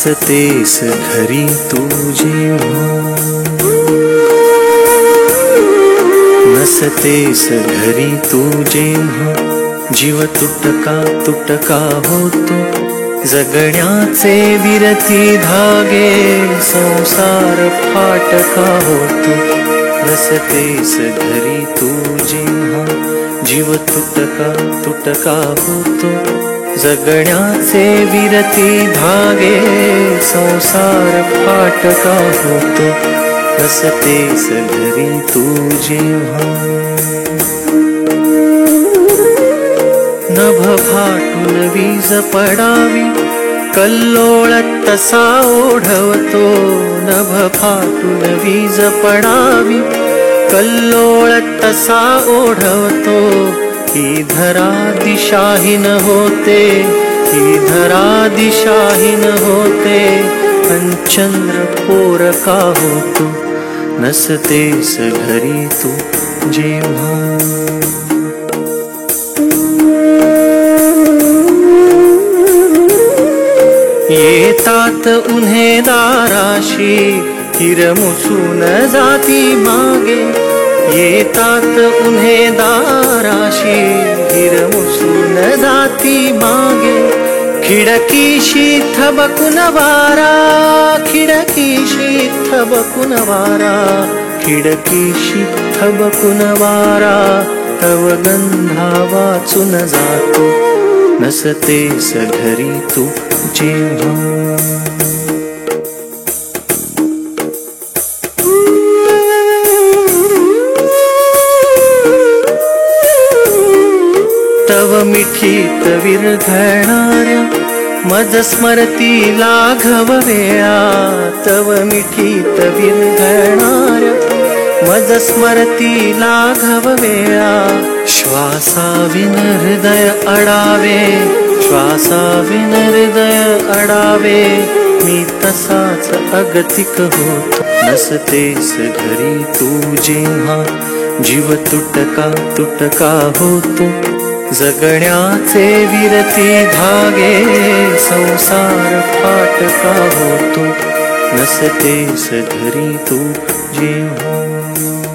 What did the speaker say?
नसतेस घरी तू जेव्हा, नसतेस घरी तू जेव्हा, जीव तुटका तुटका होतो, जगण्याचे विरती धागे, संसार फाटका होतो. नसतेस घरी तू जेव्हा, जीव तुटका तुटका होतो, जगण्याचे विरती धागे, संसार फाटका होतो. नसतेस घरी तू जेव्हा, नभ फाटून वीज पडावी, कल्लोळ तसा ओढवतो. नभ फाटून वीज पडावी, कल्लोळ तसा ओढवतो. ही धरा दिशाहीन होते, ही धरा दिशाहीन होते, पंचंद्र पोरका होतो. नसतेस घरी तू जेव्हा, येतात उन्हे दाराशी, हिरमुसून जाती मागे. येतात उन्हे दाराशी, हिरमुसून जाती मागे. खिडकीशी थबकून वारा, खिडकीशी थबकून वारा, खिडकीशी थबकून वारा, तव गंधा वाचून जातो. नसतेस घरी तू जेव्हा, तव मिठीत विरघळणाऱ्या मज स्मरती लाघव वेळा. तव मिठीत विरघळणाऱ्या मज स्मरती लाघव वेळा. श्वासाविन हृदय अडावे, श्वासाविन हृदय अडावे, मी तसाच अगतिक होतो. नसतेस घरी तू जेव्हा, जीव तुटका तुटका होतो, जगण्याचे विरती धागे, संसार फाटका होतो. नसतेस घरी तू जेव्हा.